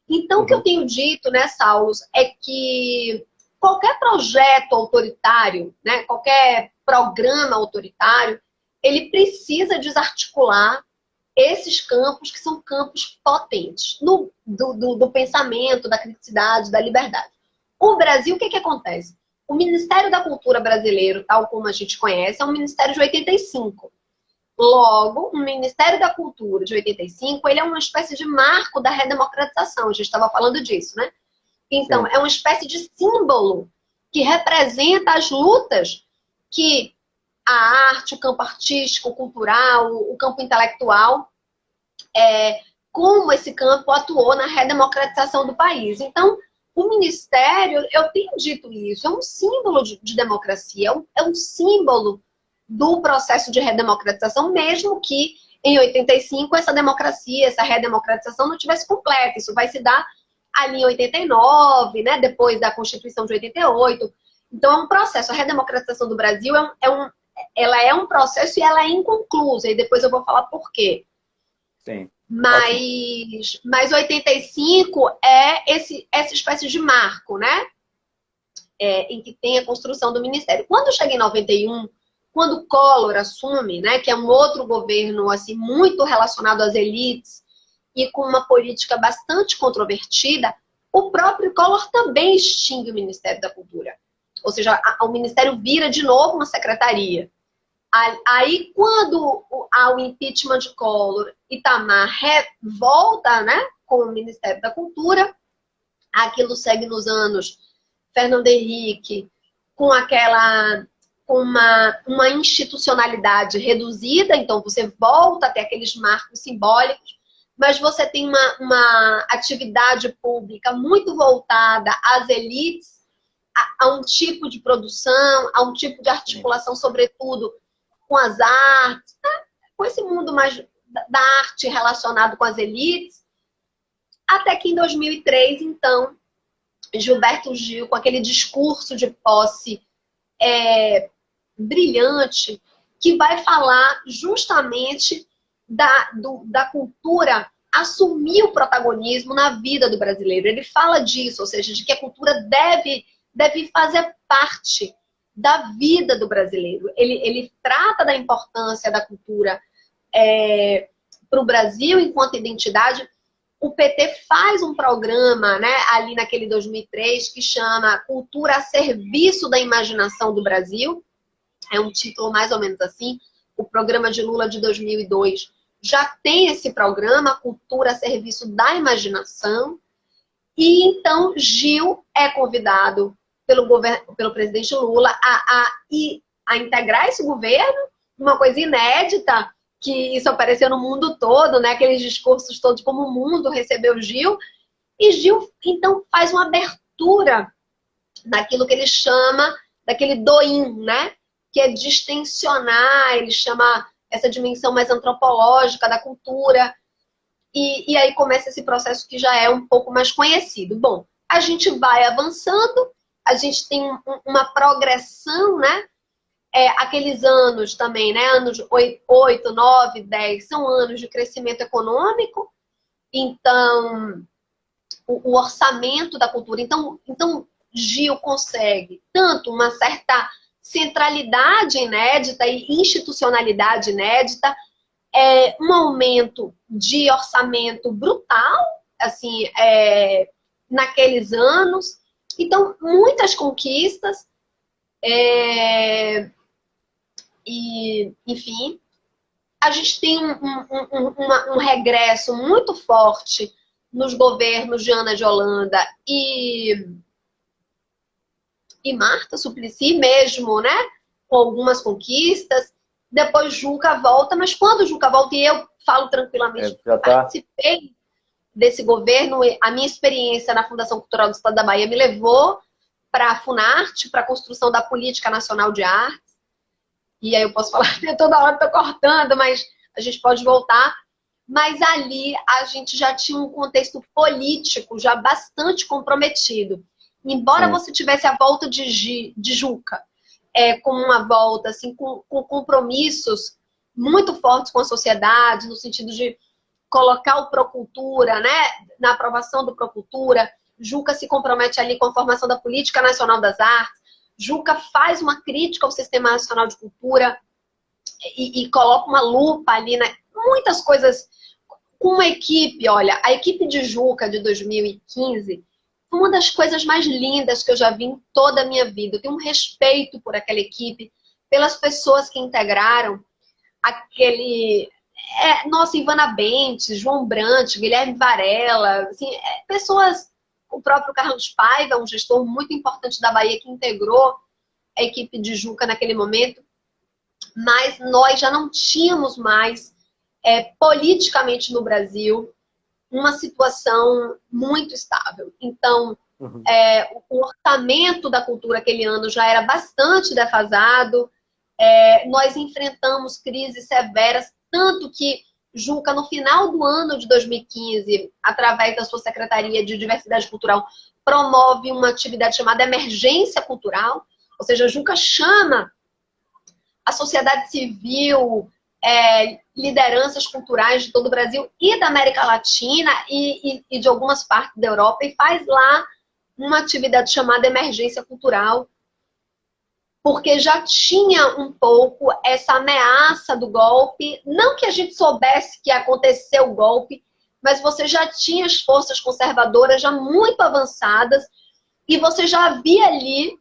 Então, o que eu tenho dito, né, Saulo, é que qualquer projeto autoritário, né, qualquer programa autoritário, ele precisa desarticular esses campos que são campos potentes do pensamento, da criticidade, da liberdade. O Brasil, o que acontece? O Ministério da Cultura brasileiro, tal como a gente conhece, é um ministério de 85. Logo, o Ministério da Cultura de 85, ele é uma espécie de marco da redemocratização, a gente estava falando disso, né? Então, é uma espécie de símbolo que representa as lutas que a arte, o campo artístico, o cultural, o campo intelectual, como esse campo atuou na redemocratização do país. Então, o Ministério, eu tenho dito isso, é um símbolo de democracia, é um símbolo do processo de redemocratização, mesmo que em 85 essa democracia, essa redemocratização não tivesse completa. Isso vai se dar ali em 89, né, depois da Constituição de 88. Então, é um processo. A redemocratização do Brasil ela é um processo e ela é inconclusa. E depois eu vou falar por quê. Sim. Mas 85 é essa espécie de marco, né? Em que tem a construção do Ministério. Quando chega em 91, quando o Collor assume, né, que é um outro governo assim, muito relacionado às elites e com uma política bastante controvertida, o próprio Collor também extingue o Ministério da Cultura. Ou seja, o Ministério vira de novo uma secretaria. Aí, quando há o impeachment de Collor, Itamar volta, né, com o Ministério da Cultura, aquilo segue nos anos Fernando Henrique, com uma institucionalidade reduzida, então você volta a ter aqueles marcos simbólicos, mas você tem uma atividade pública muito voltada às elites, a um tipo de produção, a um tipo de articulação, sobretudo com as artes, né? Com esse mundo mais da arte relacionado com as elites, até que em 2003, então, Gilberto Gil, com aquele discurso de posse brilhante, que vai falar justamente da cultura assumir o protagonismo na vida do brasileiro. Ele fala disso, ou seja, de que a cultura deve fazer parte da vida do brasileiro. Ele trata da importância da cultura para o Brasil enquanto identidade. O PT faz um programa, né, ali naquele 2003, que chama Cultura a Serviço da Imaginação do Brasil. É um título mais ou menos assim. O programa de Lula de 2002 já tem esse programa, Cultura a Serviço da Imaginação. E então Gil é convidado pelo presidente Lula a integrar esse governo, uma coisa inédita, que isso apareceu no mundo todo, né? Aqueles discursos todos, como o mundo recebeu Gil. E Gil, então, faz uma abertura naquilo que ele chama, daquele do-in, né? Que é distensionar, ele chama essa dimensão mais antropológica da cultura. E aí começa esse processo que já é um pouco mais conhecido. Bom, a gente vai avançando, a gente tem uma progressão, né? Aqueles anos também, né? Anos 8, 9, 10, são anos de crescimento econômico. Então, o orçamento da cultura. Então, Gil consegue tanto uma certa centralidade inédita e institucionalidade inédita, um aumento de orçamento brutal, assim, naqueles anos. Então, muitas conquistas. E, enfim, a gente tem um regresso muito forte nos governos de Ana de Holanda e Marta Suplicy mesmo, né? Com algumas conquistas. Depois Juca volta, mas quando Juca volta, e eu falo tranquilamente, participei desse governo, a minha experiência na Fundação Cultural do Estado da Bahia me levou para a Funarte, para a construção da Política Nacional de Artes. E aí eu posso falar, toda hora estou cortando, mas a gente pode voltar. Mas ali a gente já tinha um contexto político já bastante comprometido. Embora você tivesse a volta de Juca, como uma volta assim, com compromissos muito fortes com a sociedade, no sentido de colocar o Procultura, né, na aprovação do Procultura. Juca se compromete ali com a formação da Política Nacional das Artes. Juca faz uma crítica ao Sistema Nacional de Cultura e coloca uma lupa ali, né? Muitas coisas com uma equipe. Olha, a equipe de Juca de 2015 foi uma das coisas mais lindas que eu já vi em toda a minha vida. Eu tenho um respeito por aquela equipe, pelas pessoas que integraram aquele... nossa, Ivana Bentes, João Brant, Guilherme Varela, assim, pessoas... O próprio Carlos Paiva, um gestor muito importante da Bahia, que integrou a equipe de Juca naquele momento. Mas nós já não tínhamos mais, politicamente no Brasil, uma situação muito estável. Então, o orçamento da cultura aquele ano já era bastante defasado. Nós enfrentamos crises severas, tanto que Juca, no final do ano de 2015, através da sua Secretaria de Diversidade Cultural, promove uma atividade chamada Emergência Cultural, ou seja, Juca chama a sociedade civil, lideranças culturais de todo o Brasil e da América Latina e de algumas partes da Europa e faz lá uma atividade chamada Emergência Cultural, porque já tinha um pouco essa ameaça do golpe. Não que a gente soubesse que ia acontecer o golpe, mas você já tinha as forças conservadoras já muito avançadas e você já via ali,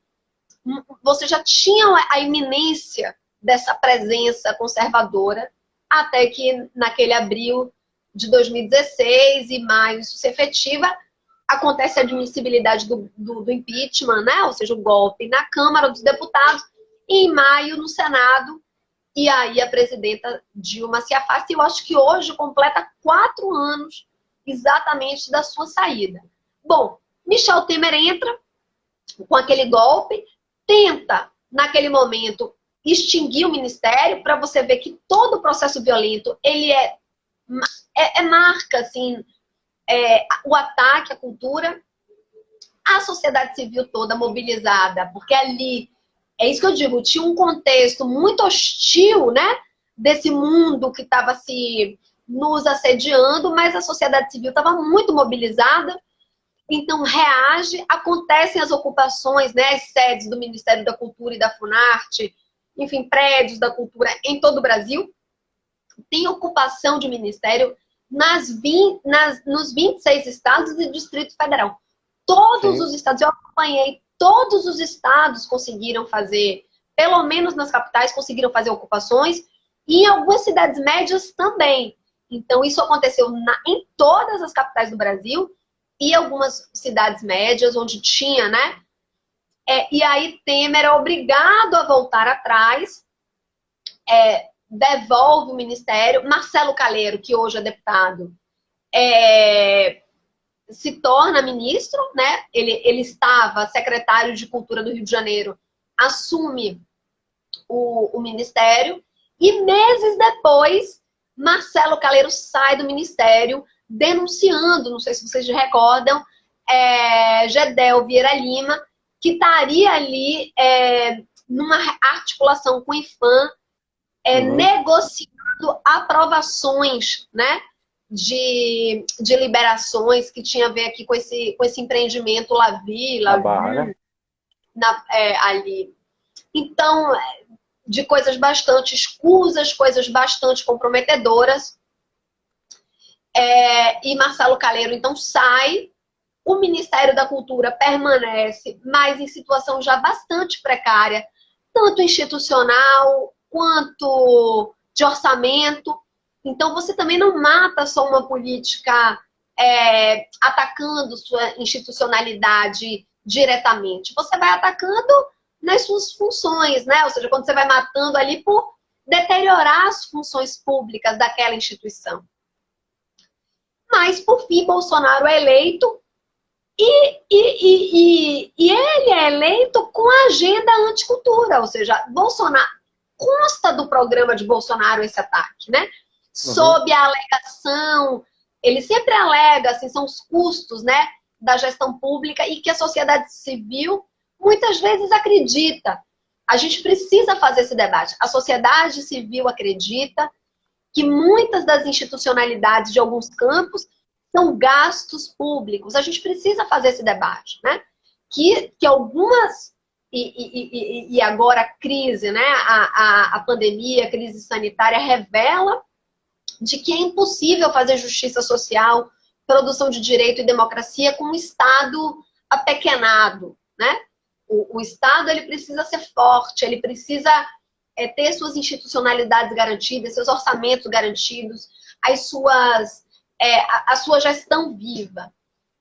você já tinha a iminência dessa presença conservadora, até que naquele abril de 2016 e maio isso se efetiva, acontece a admissibilidade do impeachment, né? Ou seja, o golpe na Câmara dos Deputados, e em maio no Senado, e aí a presidenta Dilma se afasta, e eu acho que hoje completa 4 anos exatamente da sua saída. Bom, Michel Temer entra com aquele golpe, tenta, naquele momento, extinguir o ministério, para você ver que todo o processo violento, ele marca, assim, o ataque à cultura, a sociedade civil toda mobilizada, porque ali, é isso que eu digo, tinha um contexto muito hostil, né, desse mundo que estava nos assediando, mas a sociedade civil estava muito mobilizada, então reage, acontecem as ocupações, né, as sedes do Ministério da Cultura e da Funarte, enfim, prédios da cultura em todo o Brasil, tem ocupação de ministério nos 26 estados e Distrito Federal. Todos os estados, eu acompanhei, todos os estados conseguiram fazer, pelo menos nas capitais, conseguiram fazer ocupações, e em algumas cidades médias também. Então, isso aconteceu em todas as capitais do Brasil, e algumas cidades médias, onde tinha, né? E aí Temer é obrigado a voltar atrás, devolve o ministério. Marcelo Calero, que hoje é deputado, se torna ministro, né? Ele estava secretário de Cultura do Rio de Janeiro, assume o ministério, e meses depois, Marcelo Calero sai do ministério, denunciando, não sei se vocês recordam, Gedel Vieira Lima, que estaria ali numa articulação com o IPHAN, negociando aprovações, né, de liberações que tinha a ver aqui com esse empreendimento Lavi, né? Ali. Então, de coisas bastante escusas, coisas bastante comprometedoras. E Marcelo Calero, então, sai. O Ministério da Cultura permanece, mas em situação já bastante precária, tanto institucional quanto de orçamento. Então, você também não mata só uma política atacando sua institucionalidade diretamente. Você vai atacando nas suas funções, né? Ou seja, quando você vai matando ali por deteriorar as funções públicas daquela instituição. Mas, por fim, Bolsonaro é eleito e ele é eleito com a agenda anticultura, ou seja, Bolsonaro, consta do programa de Bolsonaro esse ataque, né? Sob a alegação, ele sempre alega, assim, são os custos, né, da gestão pública e que a sociedade civil muitas vezes acredita. A gente precisa fazer esse debate. A sociedade civil acredita que muitas das institucionalidades de alguns campos são gastos públicos. A gente precisa fazer esse debate, né? Que algumas... E agora a crise, né? A pandemia, a crise sanitária revela de que é impossível fazer justiça social, produção de direito e democracia com um Estado apequenado, né? O Estado, ele precisa ser forte, ele precisa ter suas institucionalidades garantidas, seus orçamentos garantidos, a sua gestão viva.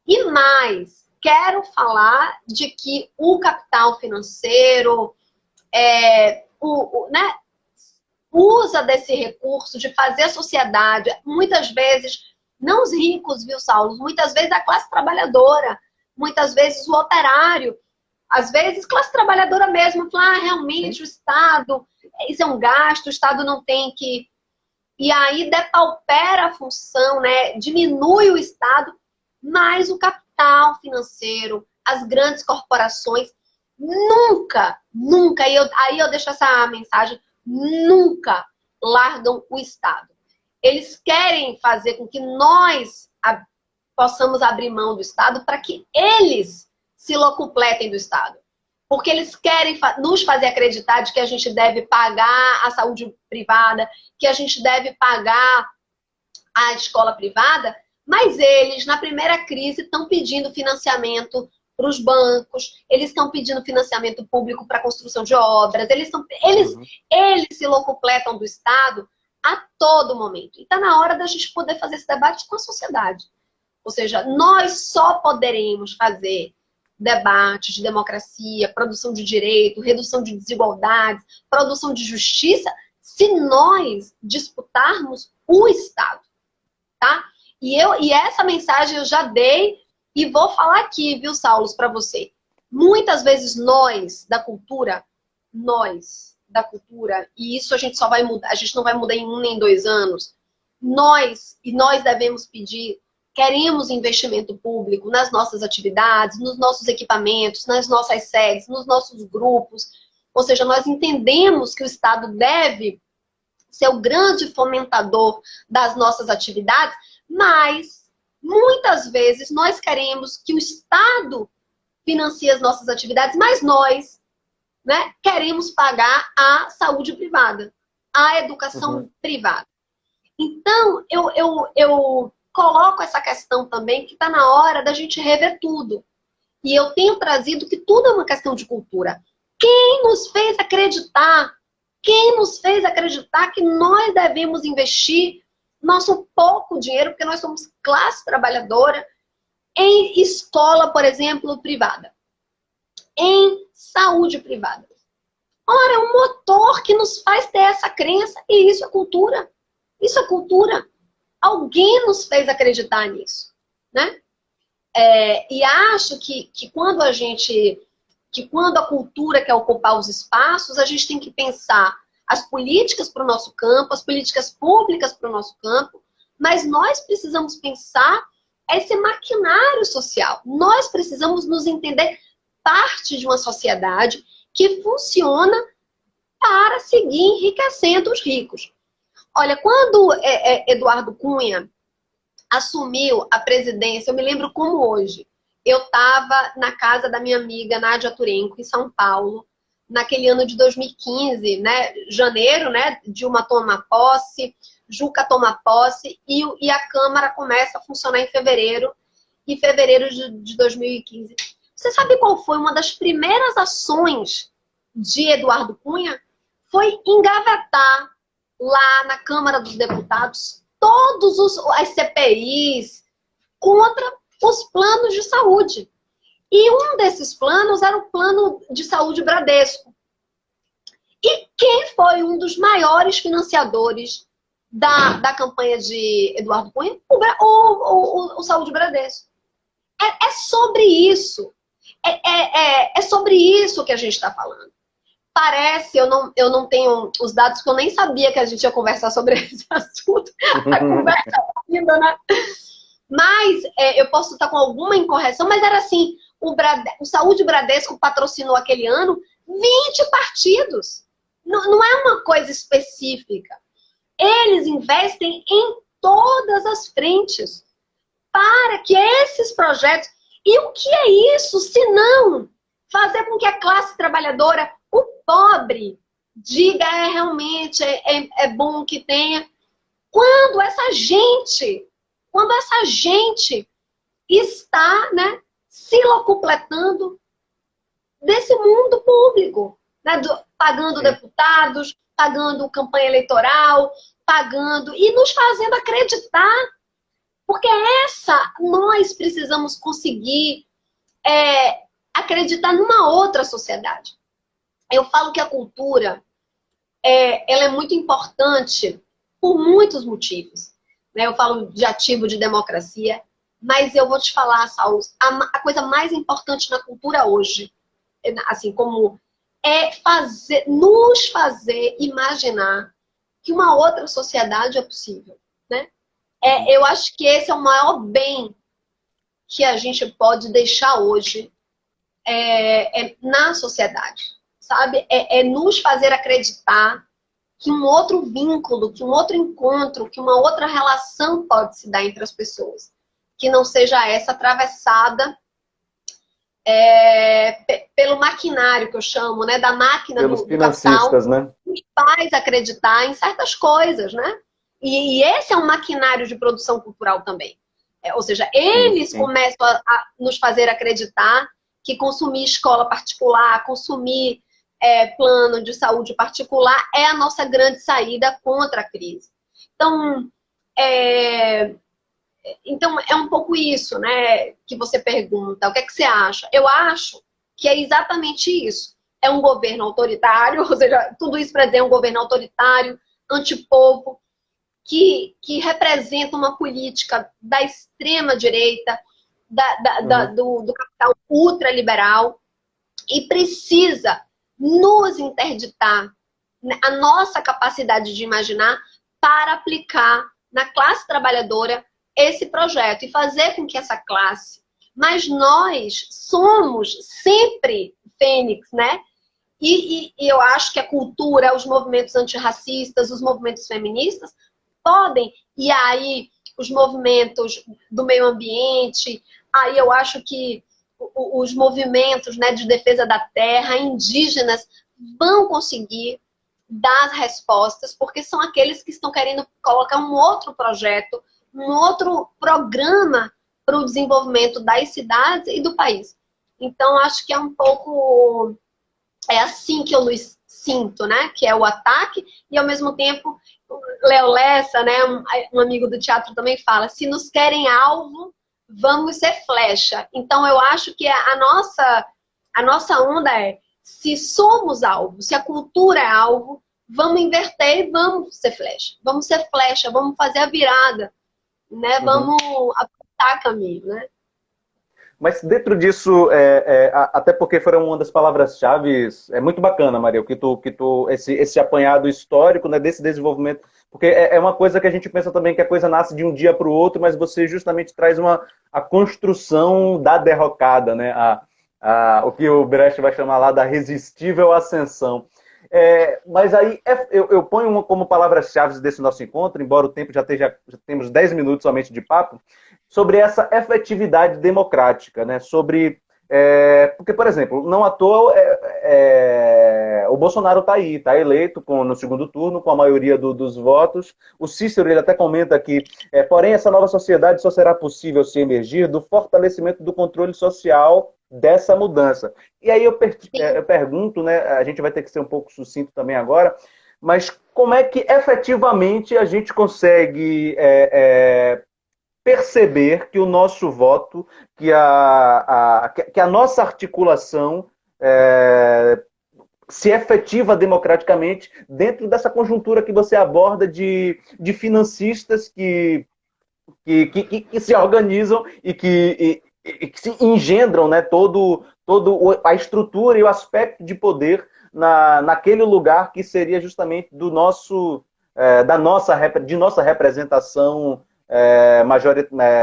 E mais, quero falar de que o capital financeiro né, usa desse recurso de fazer a sociedade, muitas vezes, não os ricos, viu, Saulo? Muitas vezes a classe trabalhadora, muitas vezes o operário, às vezes classe trabalhadora mesmo, fala, realmente o Estado, isso é um gasto, o Estado não tem que... E aí depaupera a função, né? Diminui o Estado, mas o capital financeiro, as grandes corporações, nunca, aí eu deixo essa mensagem, nunca largam o Estado. Eles querem fazer com que nós possamos abrir mão do Estado para que eles se locupletem do Estado. Porque eles querem nos fazer acreditar de que a gente deve pagar a saúde privada, que a gente deve pagar a escola privada, mas eles, na primeira crise, estão pedindo financiamento para os bancos, eles estão pedindo financiamento público para a construção de obras, eles se locupletam do Estado a todo momento. E está na hora da gente poder fazer esse debate com a sociedade. Ou seja, nós só poderemos fazer debate de democracia, produção de direito, redução de desigualdades, produção de justiça, se nós disputarmos o Estado, tá? E essa mensagem eu já dei e vou falar aqui, viu, Saulo, para você. Muitas vezes nós, da cultura, e isso a gente só vai mudar, a gente não vai mudar em 1 nem 2 anos, nós devemos pedir. Queremos investimento público nas nossas atividades, nos nossos equipamentos, nas nossas sedes, nos nossos grupos. Ou seja, nós entendemos que o Estado deve ser o grande fomentador das nossas atividades, mas muitas vezes nós queremos que o Estado financie as nossas atividades, mas nós, né, queremos pagar a saúde privada, a educação privada. Então, eu coloco essa questão também, que está na hora da gente rever tudo. E eu tenho trazido que tudo é uma questão de cultura. Quem nos fez acreditar que nós devemos investir nosso pouco dinheiro, porque nós somos classe trabalhadora, em escola, por exemplo, privada, em saúde privada? Ora, é um motor que nos faz ter essa crença, e isso é cultura. Isso é cultura. Alguém nos fez acreditar nisso, né? E acho que quando a cultura quer ocupar os espaços, a gente tem que pensar as políticas para o nosso campo, as políticas públicas para o nosso campo, mas nós precisamos pensar esse maquinário social. Nós precisamos nos entender parte de uma sociedade que funciona para seguir enriquecendo os ricos. Olha, quando Eduardo Cunha assumiu a presidência, eu me lembro como hoje, eu estava na casa da minha amiga Nádia Turenco, em São Paulo, naquele ano de 2015, né, janeiro, né, Dilma toma posse, Juca toma posse, e a Câmara começa a funcionar em fevereiro de 2015. Você sabe qual foi uma das primeiras ações de Eduardo Cunha? Foi engavetar lá na Câmara dos Deputados todos as CPIs contra os planos de saúde. E um desses planos era o plano de saúde Bradesco. E quem foi um dos maiores financiadores da campanha de Eduardo Cunha, o Saúde Bradesco. É sobre isso. É sobre isso que a gente está falando. Parece, eu não tenho os dados, porque eu nem sabia que a gente ia conversar sobre esse assunto. A conversa ainda, né? Mas eu posso estar com alguma incorreção, mas era assim, o Saúde Bradesco patrocinou aquele ano 20 partidos. Não é uma coisa específica. Eles investem em todas as frentes para que esses projetos... E o que é isso, se não fazer com que a classe trabalhadora, o pobre, diga realmente é bom que tenha. Quando essa gente está, né, se locupletando desse mundo público, né, pagando deputados, pagando campanha eleitoral, pagando e nos fazendo acreditar. Porque nós precisamos conseguir acreditar numa outra sociedade. Eu falo que a cultura ela é muito importante por muitos motivos. Né? Eu falo de ativo de democracia, mas eu vou te falar, Saulo, a coisa mais importante na cultura hoje, assim como nos fazer imaginar que uma outra sociedade é possível. Né? Eu acho que esse é o maior bem que a gente pode deixar hoje na sociedade, sabe? Nos fazer acreditar que um outro vínculo, que um outro encontro, que uma outra relação pode se dar entre as pessoas. Que não seja essa atravessada pelo maquinário, que eu chamo, né? Da máquina pelos do capital, né? que faz acreditar em certas coisas, né? E esse é um maquinário de produção cultural também. Ou seja, eles começam a nos fazer acreditar que consumir escola particular, consumir plano de saúde particular é a nossa grande saída contra a crise. Então é um pouco isso, né, que você pergunta. O que é que você acha? Eu acho que é exatamente isso. É um governo autoritário, ou seja, tudo isso para dizer um governo autoritário, antipovo, que representa uma política da extrema-direita, do capital ultraliberal, e precisa nos interditar a nossa capacidade de imaginar para aplicar na classe trabalhadora esse projeto e fazer com que essa classe... Mas nós somos sempre fênix, né? E eu acho que a cultura, os movimentos antirracistas, os movimentos feministas podem, e aí os movimentos do meio ambiente, aí eu acho que os movimentos, né, de defesa da terra, indígenas, vão conseguir dar respostas, porque são aqueles que estão querendo colocar um outro projeto, um outro programa para o desenvolvimento das cidades e do país. Então, acho que é um pouco... É assim que eu sinto, né? Que é o ataque, e ao mesmo tempo, Léo Lessa, né, um amigo do teatro também fala, se nos querem alvo, vamos ser flecha. Então eu acho que a nossa onda se somos alvo, se a cultura é alvo, vamos inverter e vamos ser flecha. Vamos ser flecha, vamos fazer a virada, né? Vamos apontar caminho, né? Mas dentro disso, até porque foram uma das palavras-chave, é muito bacana, Maria, esse apanhado histórico, né, desse desenvolvimento, porque é uma coisa que a gente pensa também que a coisa nasce de um dia para o outro, mas você justamente traz a construção da derrocada, né, o que o Brecht vai chamar lá da resistível ascensão. Mas aí eu ponho como palavras-chave desse nosso encontro, embora o tempo já temos 10 minutos somente de papo, sobre essa efetividade democrática, né? Porque, por exemplo, não à toa o Bolsonaro está aí, está eleito no segundo turno, com a maioria dos votos. O Cícero ele até comenta aqui, porém, essa nova sociedade só será possível se emergir do fortalecimento do controle social dessa mudança. E aí eu pergunto, né? A gente vai ter que ser um pouco sucinto também agora, mas como é que efetivamente a gente consegue perceber que o nosso voto, que a nossa articulação se efetiva democraticamente dentro dessa conjuntura que você aborda de financistas que se organizam e que se engendram, né, todo a estrutura e o aspecto de poder naquele lugar que seria justamente do nosso, de nossa representação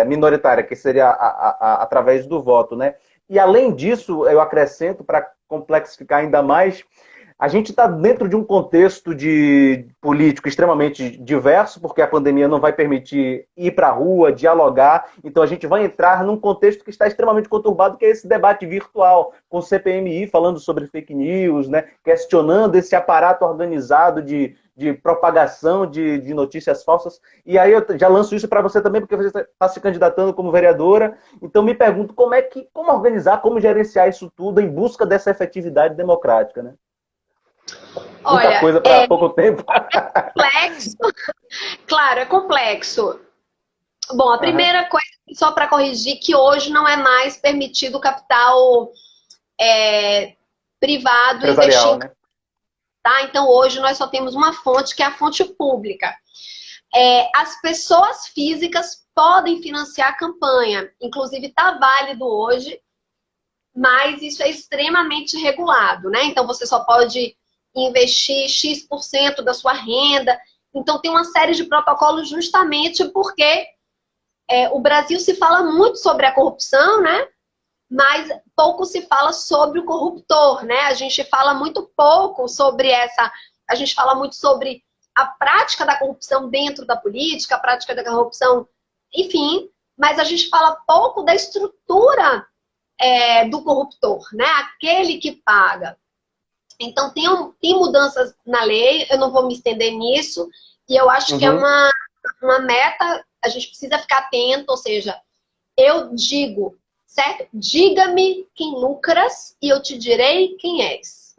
minoritária, que seria através do voto, né? E além disso, eu acrescento, para complexificar ainda mais, a gente está dentro de um contexto político extremamente diverso, porque a pandemia não vai permitir ir para a rua, dialogar. Então a gente vai entrar num contexto que está extremamente conturbado, que é esse debate virtual, com o CPMI falando sobre fake news, né? Questionando esse aparato organizado de propagação de notícias falsas. E aí eu já lanço isso para você também, porque você está se candidatando como vereadora. Então me pergunto como organizar, como gerenciar isso tudo em busca dessa efetividade democrática, né? Muita coisa para pouco tempo. É complexo. Claro, é complexo. Bom, a primeira coisa, só para corrigir, que hoje não é mais permitido capital privado investir, né? Tá? Então, hoje nós só temos uma fonte, que é a fonte pública. As pessoas físicas podem financiar a campanha. Inclusive, está válido hoje, mas isso é extremamente regulado, né? Então, você só pode investir X% da sua renda. Então, tem uma série de protocolos justamente porque o Brasil se fala muito sobre a corrupção, né? Mas pouco se fala sobre o corruptor, né? A gente fala muito pouco sobre a gente fala muito sobre a prática da corrupção dentro da política, a prática da corrupção, enfim, mas a gente fala pouco da estrutura do corruptor, né? Aquele que paga. Então, tem mudanças na lei, eu não vou me estender nisso, e eu acho que é uma meta, a gente precisa ficar atento, ou seja, eu digo, certo? Diga-me quem lucras e eu te direi quem és.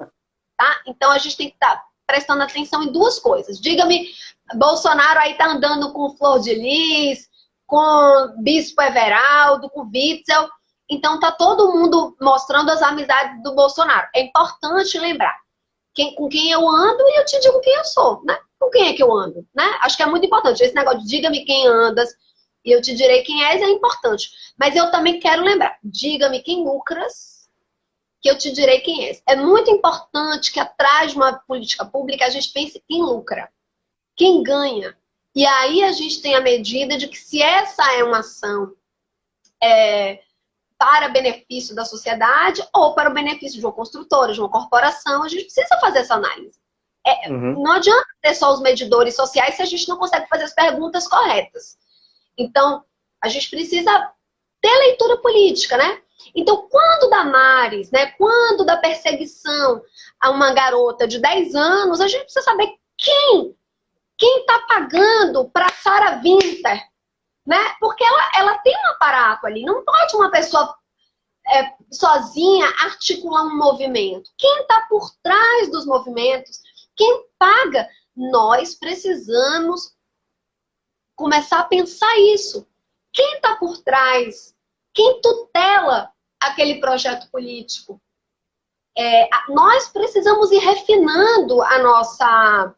Tá? Então, a gente tem que estar prestando atenção em duas coisas. Diga-me, Bolsonaro aí tá andando com Flor de Lis, com Bispo Everaldo, com Witzel. Então, tá todo mundo mostrando as amizades do Bolsonaro. É importante lembrar com quem eu ando e eu te digo quem eu sou, né? Com quem é que eu ando, né? Acho que é muito importante. Esse negócio de diga-me quem andas e eu te direi quem és é importante. Mas eu também quero lembrar, diga-me quem lucras, que eu te direi quem és. É muito importante que atrás de uma política pública a gente pense quem lucra, quem ganha. E aí a gente tem a medida de que se essa é uma ação para benefício da sociedade ou para o benefício de uma construtora, de uma corporação, a gente precisa fazer essa análise. Não adianta ter só os medidores sociais se a gente não consegue fazer as perguntas corretas. Então, a gente precisa ter leitura política, né? Então, quando Damares, né, quando da perseguição a uma garota de 10 anos, a gente precisa saber quem está pagando para Sarah Winter, né? Porque ela tem um aparato ali. Não pode uma pessoa sozinha articular um movimento. Quem está por trás dos movimentos? Quem paga? Nós precisamos começar a pensar isso. Quem está por trás? Quem tutela aquele projeto político? Nós precisamos ir refinando a nossa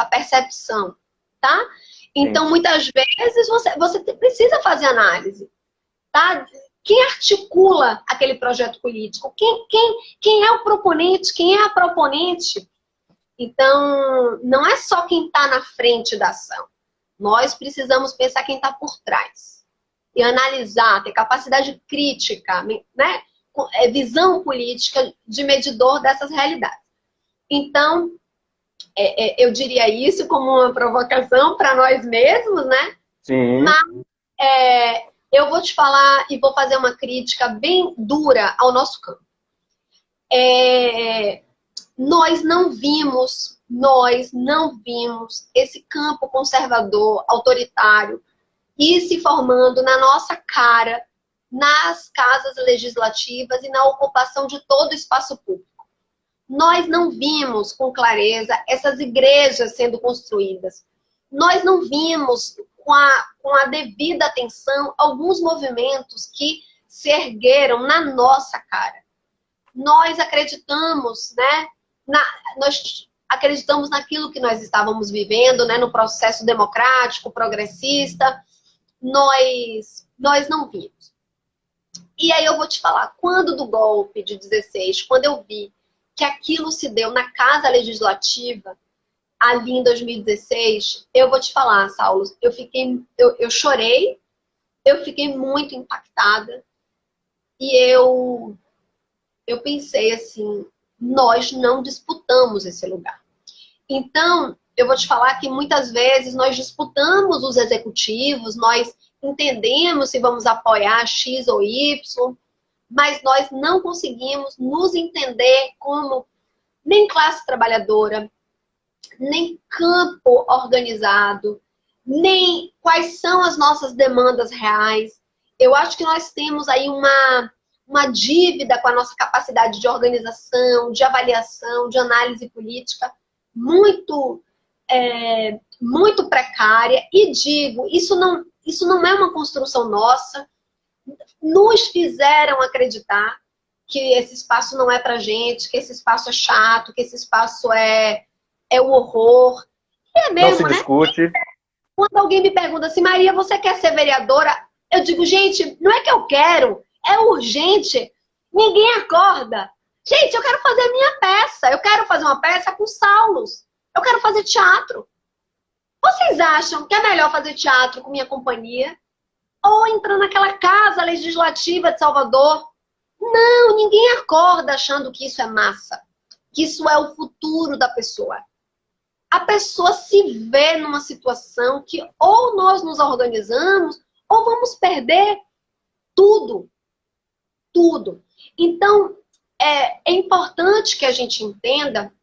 percepção, tá? Então, muitas vezes, você precisa fazer análise, tá? Quem articula aquele projeto político? Quem é o proponente? Quem é a proponente? Então, não é só quem está na frente da ação. Nós precisamos pensar quem está por trás. E analisar, ter capacidade crítica, né? Visão política de medidor dessas realidades. Então, eu diria isso como uma provocação para nós mesmos, né? Sim. Mas eu vou te falar e vou fazer uma crítica bem dura ao nosso campo. Nós não vimos esse campo conservador, autoritário, ir se formando na nossa cara, nas casas legislativas e na ocupação de todo o espaço público. Nós não vimos com clareza essas igrejas sendo construídas. Nós não vimos com a devida atenção alguns movimentos que se ergueram na nossa cara. nós acreditamos, né? Nós acreditamos naquilo que nós estávamos vivendo, né? No processo democrático, progressista. Nós não vimos. E aí eu vou te falar, quando do golpe de 16, quando eu vi que aquilo se deu na Casa Legislativa, ali em 2016, eu vou te falar, Saulo, eu chorei, eu fiquei muito impactada e eu pensei assim, nós não disputamos esse lugar. Então, eu vou te falar que muitas vezes nós disputamos os executivos, nós entendemos se vamos apoiar X ou Y, mas nós não conseguimos nos entender como nem classe trabalhadora, nem campo organizado, nem quais são as nossas demandas reais. Eu acho que nós temos aí uma dívida com a nossa capacidade de organização, de avaliação, de análise política muito, muito precária. E digo, isso não é uma construção nossa. Nos fizeram acreditar que esse espaço não é pra gente, que esse espaço é chato, que esse espaço é o horror. E é mesmo, não se discute. Né? Quando alguém me pergunta assim, Maria, você quer ser vereadora? Eu digo, gente, não é que eu quero, é urgente. Ninguém acorda. Gente, eu quero fazer a minha peça. Eu quero fazer uma peça com Saulos. Eu quero fazer teatro. Vocês acham que é melhor fazer teatro com minha companhia? Ou entrar naquela Casa Legislativa de Salvador? Não, ninguém acorda achando que isso é massa. Que isso é o futuro da pessoa. A pessoa se vê numa situação que ou nós nos organizamos ou vamos perder tudo. Tudo. Então, é importante que a gente entenda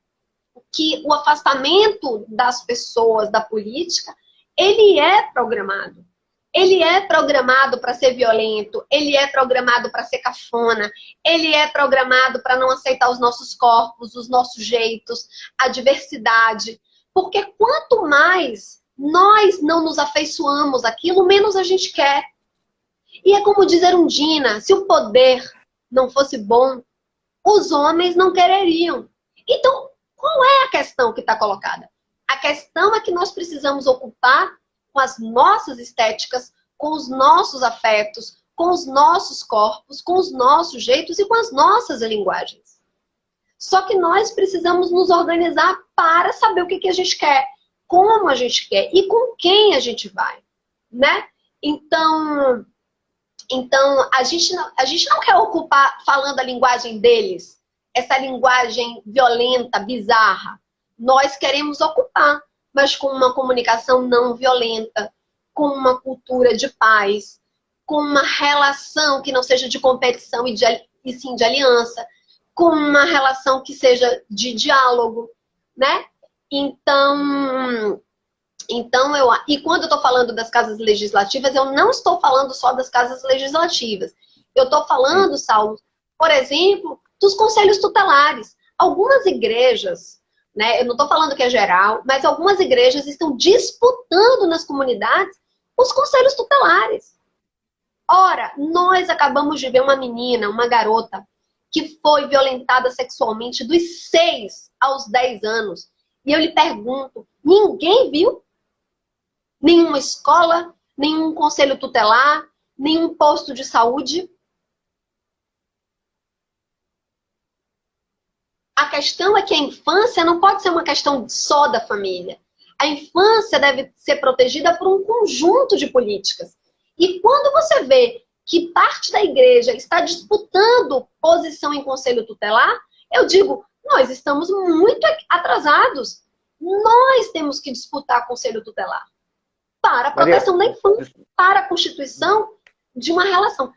que o afastamento das pessoas da política, ele é programado. Ele é programado para ser violento, ele é programado para ser cafona, ele é programado para não aceitar os nossos corpos, os nossos jeitos, a diversidade. Porque quanto mais nós não nos afeiçoamos àquilo, menos a gente quer. E é como diz Erundina, se o poder não fosse bom, os homens não quereriam. Então, qual é a questão que está colocada? A questão é que nós precisamos ocupar com as nossas estéticas, com os nossos afetos, com os nossos corpos, com os nossos jeitos e com as nossas linguagens. Só que nós precisamos nos organizar para saber o que a gente quer, como a gente quer e com quem a gente vai, né? Então a gente não quer ocupar falando a linguagem deles, essa linguagem violenta, bizarra. Nós queremos ocupar, mas com uma comunicação não violenta, com uma cultura de paz, com uma relação que não seja de competição e sim de aliança, com uma relação que seja de diálogo, né? Então e quando eu estou falando das casas legislativas, eu não estou falando só das casas legislativas. Eu estou falando, Saulo, por exemplo, dos conselhos tutelares. Algumas igrejas, né, eu não estou falando que é geral, mas algumas igrejas estão disputando nas comunidades os conselhos tutelares. Ora, nós acabamos de ver uma menina, uma garota, que foi violentada sexualmente dos 6 aos 10 anos. E eu lhe pergunto, ninguém viu? Nenhuma escola, nenhum conselho tutelar, nenhum posto de saúde? A questão é que a infância não pode ser uma questão só da família. A infância deve ser protegida por um conjunto de políticas. E quando você vê que parte da igreja está disputando posição em conselho tutelar, eu digo, nós estamos muito atrasados. Nós temos que disputar conselho tutelar para a proteção da infância, para a constituição de uma relação.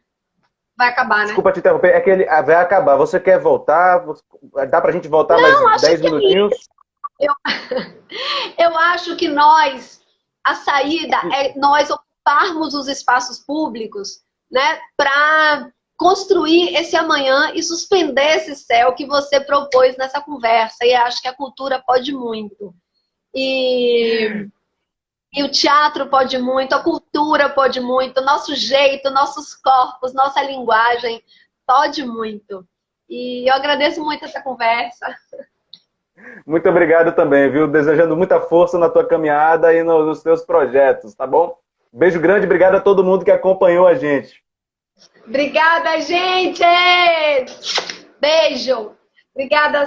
Vai acabar, né? Desculpa te interromper, é que ele vai acabar. Você quer voltar? Dá pra gente voltar mais 10 minutinhos? Eu acho que a saída é nós ocuparmos os espaços públicos, né, para construir esse amanhã e suspender esse céu que você propôs nessa conversa. E acho que a cultura pode muito. E o teatro pode muito, a cultura pode muito, nosso jeito, nossos corpos, nossa linguagem pode muito. E eu agradeço muito essa conversa. Muito obrigado também, viu? Desejando muita força na tua caminhada e nos teus projetos, tá bom? Beijo grande, obrigado a todo mundo que acompanhou a gente. Obrigada, gente! Beijo! Obrigada,